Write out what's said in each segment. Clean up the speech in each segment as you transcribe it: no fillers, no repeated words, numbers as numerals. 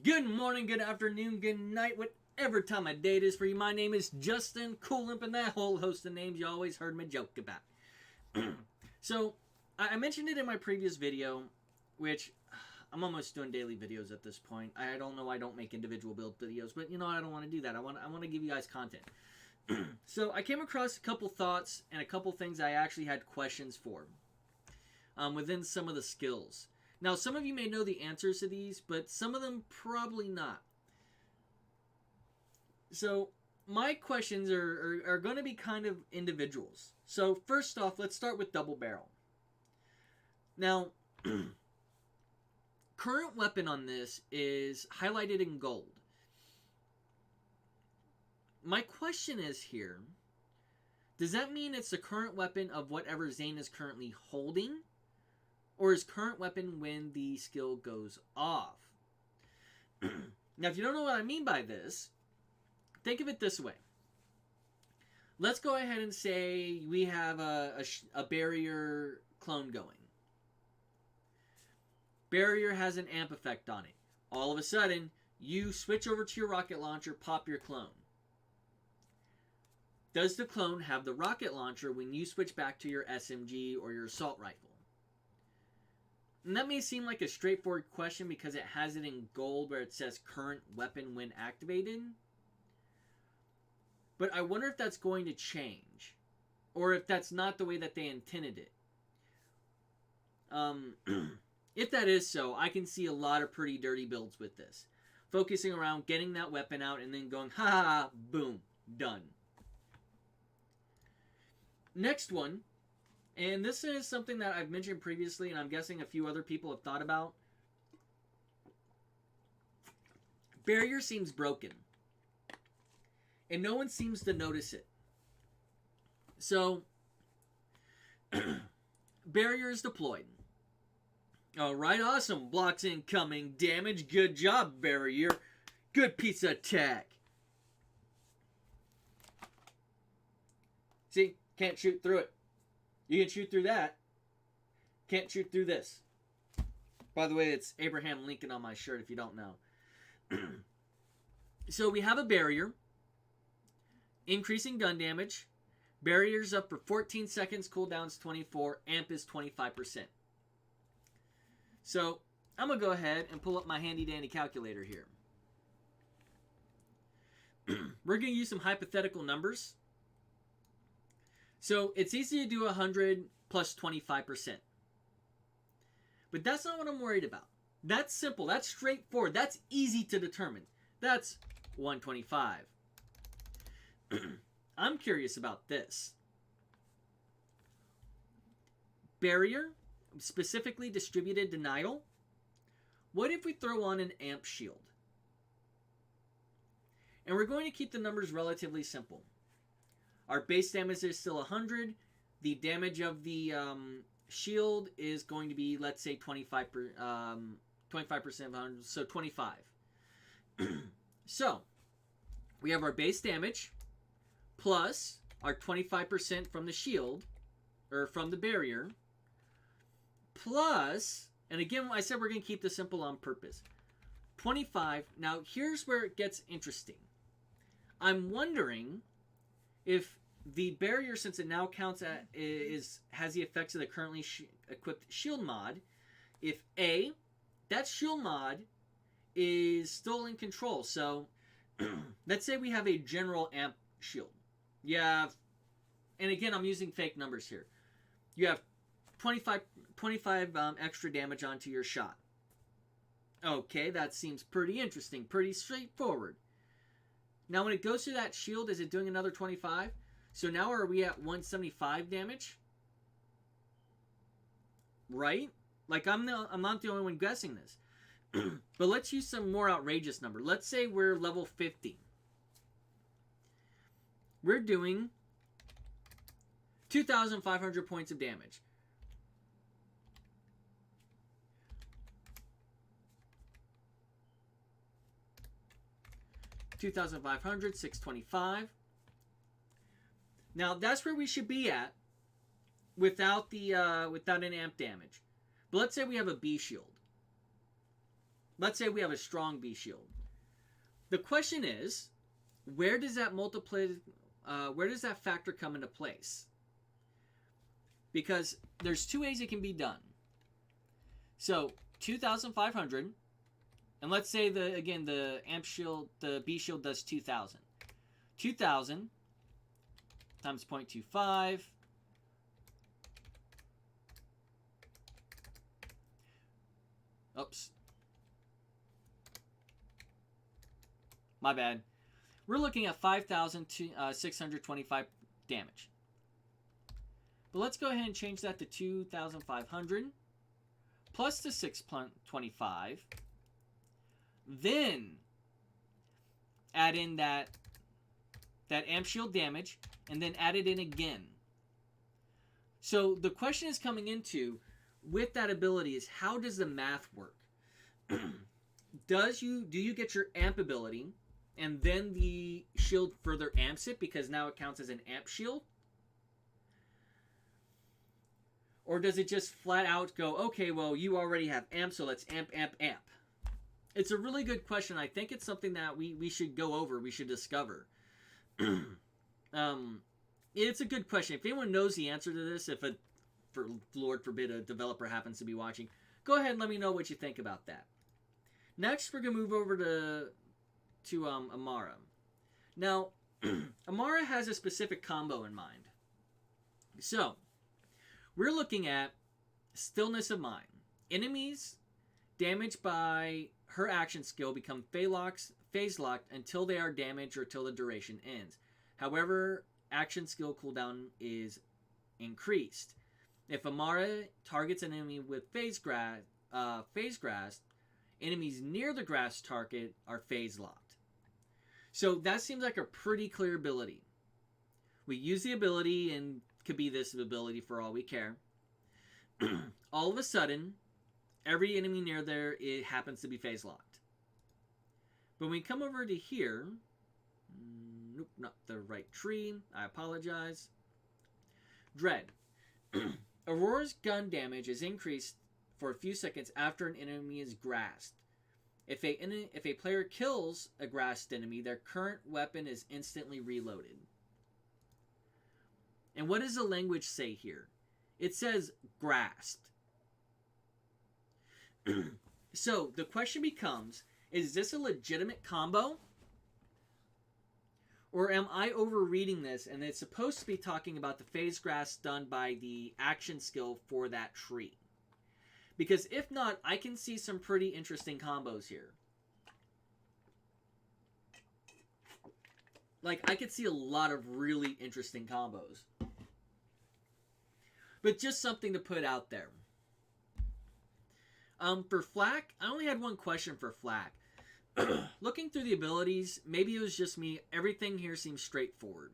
Good morning, good afternoon, good night, whatever time of day it is for you. My name is Justin KewlImp, and that whole host of names you always heard me joke about. So, I mentioned it in my previous video, which I'm almost doing daily videos at this point. I don't know why I don't make individual build videos, but you know I don't want to do that. I want to give you guys content. So I came across a couple thoughts and a couple things I actually had questions for within some of the skills. Now, some of you may know the answers to these, but some of them probably not. So, my questions are going to be kind of individuals. So, first off, let's start with double barrel. Now, current weapon on this is highlighted in gold. My question is here, does that mean it's the current weapon of whatever Zane is currently holding? Or is current weapon when the skill goes off? Now, if you don't know what I mean by this, think of it this way. Let's go ahead and say we have a barrier clone going. Barrier has an amp effect on it. All of a sudden, you switch over to your rocket launcher, pop your clone. Does the clone have the rocket launcher when you switch back to your SMG or your assault rifle? And that may seem like a straightforward question because it has it in gold where it says current weapon when activated. But I wonder if that's going to change. Or if that's not the way that they intended it. If that is so, I can see a lot of pretty dirty builds with this. Focusing around getting that weapon out and then going, ha ha ha, boom, done. Next one. And this is something that I've mentioned previously, and I'm guessing a few other people have thought about. Barrier seems broken. And no one seems to notice it. So, barrier is deployed. Alright, awesome. Blocks incoming. Damage. Good job, barrier. Good piece of attack. See? Can't shoot through it. You can shoot through that. Can't shoot through this. By the way, it's Abraham Lincoln on my shirt if you don't know. So we have a barrier. Increasing gun damage. Barrier's up for 14 seconds. Cooldown's 24. Amp is 25%. So I'm going to go ahead and pull up my handy dandy calculator here. We're going to use some hypothetical numbers. So it's easy to do 100 plus 25%. But that's not what I'm worried about. That's simple. That's straightforward. That's easy to determine. That's 125. I'm curious about this. Barrier, specifically distributed denial. What if we throw on an amp shield? And we're going to keep the numbers relatively simple. Our base damage is still 100. The damage of the shield is going to be, let's say, 25% of 100, so 25. So, we have our base damage plus our 25% from the shield, or from the barrier, plus, and again, I said we're going to keep this simple on purpose, 25. Now, here's where it gets interesting. I'm wondering if the barrier, since it now counts at, has the effects of the currently equipped shield mod, if A, that shield mod is still in control. So, let's say we have a general amp shield. You have, and again, I'm using fake numbers here. You have 25 extra damage onto your shot. Okay, that seems pretty interesting, pretty straightforward. Now, when it goes through that shield, is it doing another 25? So now are we at 175 damage? Right? Like, I'm not the only one guessing this. But let's use some more outrageous number. Let's say we're level 50. We're doing 2,500 points of damage. $2,500, 625. Now that's where we should be at without the without an amp damage. But let's say we have a B shield. let's say we have a strong B shield. The question is, where does that where does that factor come into place? Because there's two ways it can be done. So 2,500, and let's say the amp shield, the B shield does 2,000. 2,000 times 0.25. Oops. My bad. We're looking at 5,625 damage. But let's go ahead and change that to 2,500 plus the 625. Then add in that amp shield damage, and then add it in again. So the question is coming into with that ability is, how does the math work? Do you get your amp ability, and then the shield further amps it because now it counts as an amp shield? Or does it just flat out go, okay, well, you already have amp, so let's amp, amp, amp? It's a really good question. I think it's something that we should go over, we should discover. It's a good question. If anyone knows the answer to this, for Lord forbid, a developer happens to be watching, go ahead and let me know what you think about that. Next, we're going to move over to Amara. Now, Amara has a specific combo in mind. So, we're looking at Stillness of Mind. Enemies damaged by her action skill become phase locked until they are damaged or till the duration ends. However, action skill cooldown is increased. If Amara targets an enemy with phase grass, enemies near the grass target are phase locked. So that seems like a pretty clear ability. We use the ability, and could be this ability for all we care. All of a sudden, every enemy near there, it happens to be phase locked. But when we come over to here, nope, not the right tree. I apologize. Dread. Aurora's gun damage is increased for a few seconds after an enemy is grasped. If a player kills a grasped enemy, their current weapon is instantly reloaded. And what does the language say here? It says grasped. So the question becomes, is this a legitimate combo? Or am I overreading this and it's supposed to be talking about the phase grasp done by the action skill for that tree? Because if not, I can see some pretty interesting combos here. Like, I could see a lot of really interesting combos. But just something to put out there. For Flak, I only had one question for Flak. Looking through the abilities, maybe it was just me, everything here seems straightforward.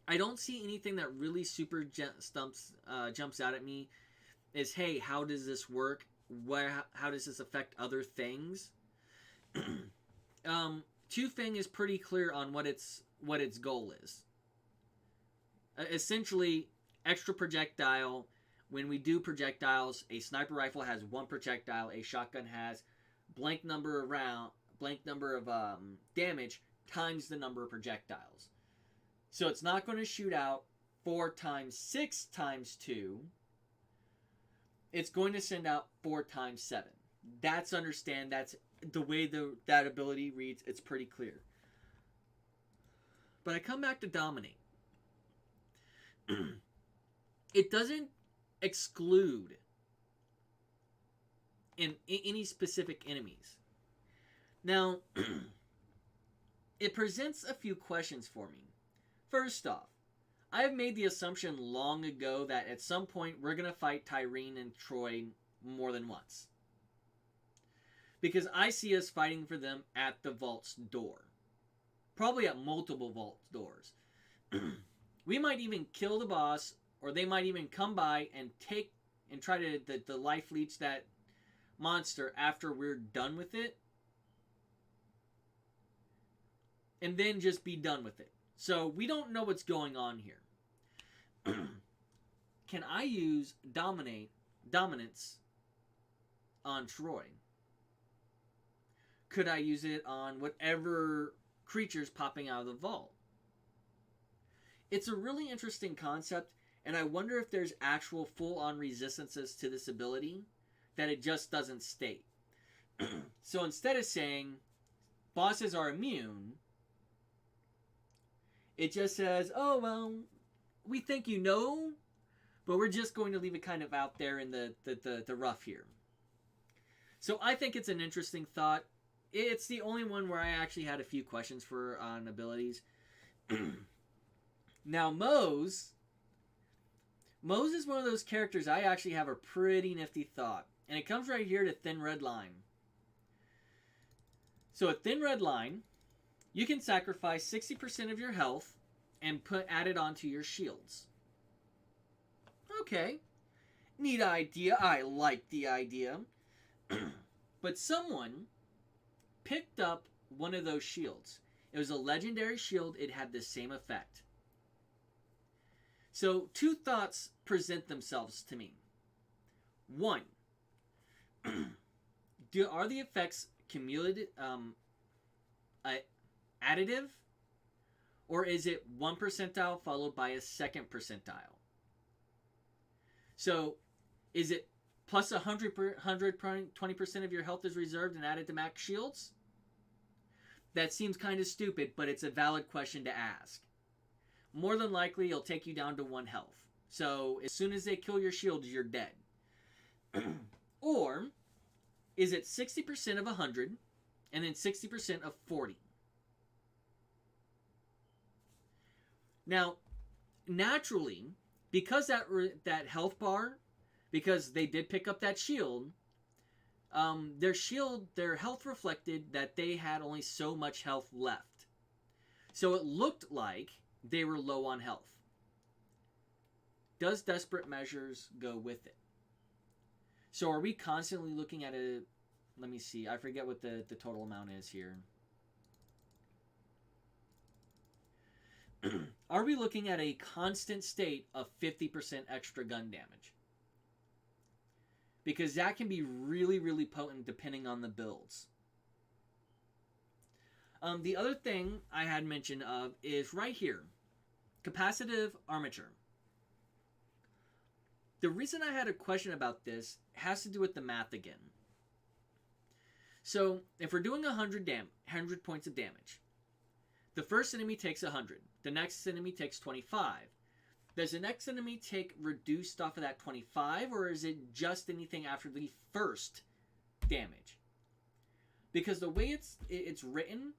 I don't see anything that really super jumps out at me. Is, hey, how does this work? How does this affect other things? Two-Fang is pretty clear on what its goal is. Essentially, extra projectile. When we do projectiles, a sniper rifle has one projectile. A shotgun has blank number of damage times the number of projectiles. So it's not going to shoot out 4 times 6 times 2. It's going to send out 4 times 7. That's the way that ability reads. It's pretty clear. But I come back to Dominate. It doesn't exclude in any specific enemies. Now, it presents a few questions for me. First off, I have made the assumption long ago that at some point we're going to fight Tyreen and Troy more than once. Because I see us fighting for them at the vault's door. Probably at multiple vault doors. We might even kill the boss, or they might even come by and try to life leech that monster after we're done with it. And then just be done with it. So we don't know what's going on here. Can I use dominance on Troy? could I use it on whatever creatures popping out of the vault? It's a really interesting concept, and I wonder if there's actual full-on resistances to this ability that it just doesn't state. So instead of saying bosses are immune, it just says, oh, well, we think you know, but we're just going to leave it kind of out there in the rough here. So I think it's an interesting thought. It's the only one where I actually had a few questions for on abilities. Now, Mose is one of those characters I actually have a pretty nifty thought. And it comes right here to Thin Red Line. So a Thin Red Line, you can sacrifice 60% of your health and add it onto your shields. Okay. Neat idea. I like the idea. But someone picked up one of those shields. It was a legendary shield. It had the same effect. So two thoughts present themselves to me. One, are the effects cumulative, additive, or is it one percentile followed by a second percentile? So, is it plus 120% of your health is reserved and added to max shields? That seems kind of stupid, but it's a valid question to ask. More than likely, it'll take you down to 1 health. So, as soon as they kill your shields, you're dead. Or, is it 60% of 100 and then 60% of 40? Now, naturally, because that health bar, because they did pick up that shield, their health reflected that they had only so much health left. So it looked like they were low on health. Does Desperate Measures go with it? So are we constantly looking at a... Let me see. I forget what the total amount is here. Are we looking at a constant state of 50% extra gun damage? Because that can be really, really potent depending on the builds. The other thing I had mention of is right here. Capacitive armature. The reason I had a question about this has to do with the math again. So, if we're doing 100 points of damage, the first enemy takes 100. The next enemy takes 25. Does the next enemy take reduced off of that 25, or is it just anything after the first damage? Because the way it's written,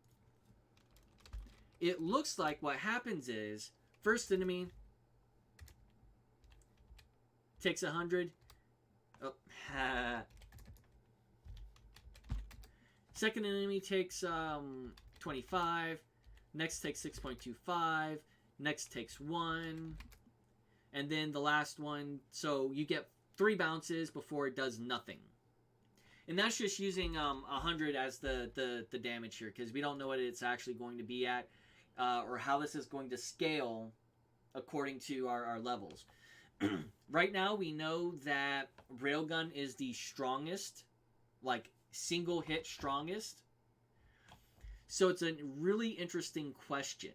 it looks like what happens is first enemy takes 100. Oh, second enemy takes 25. Next takes 6.25. Next takes 1. And then the last one, so you get 3 bounces before it does nothing. And that's just using 100 as the damage here, because we don't know what it's actually going to be at, or how this is going to scale according to our levels. Right now, we know that Railgun is the strongest, like single hit strongest. So it's a really interesting question.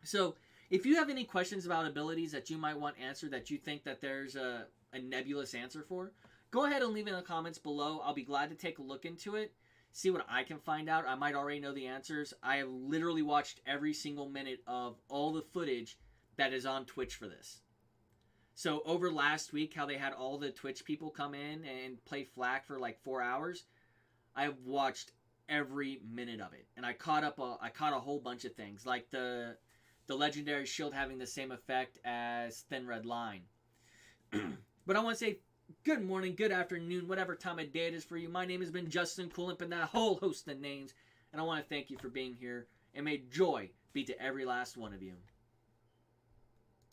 So if you have any questions about abilities that you might want answered that you think that there's a nebulous answer for, go ahead and leave it in the comments below. I'll be glad to take a look into it, see what I can find out. I might already know the answers. I have literally watched every single minute of all the footage that is on Twitch for this. So over last week, how they had all the Twitch people come in and play Flak for like 4 hours, I have watched every minute of it, and I caught a whole bunch of things, like the legendary shield having the same effect as Thin Red Line. But I want to say good morning, good afternoon, whatever time of day it is for you. My name has been Justin KewlImp, and that whole host of names, and I want to thank you for being here, and may joy be to every last one of you.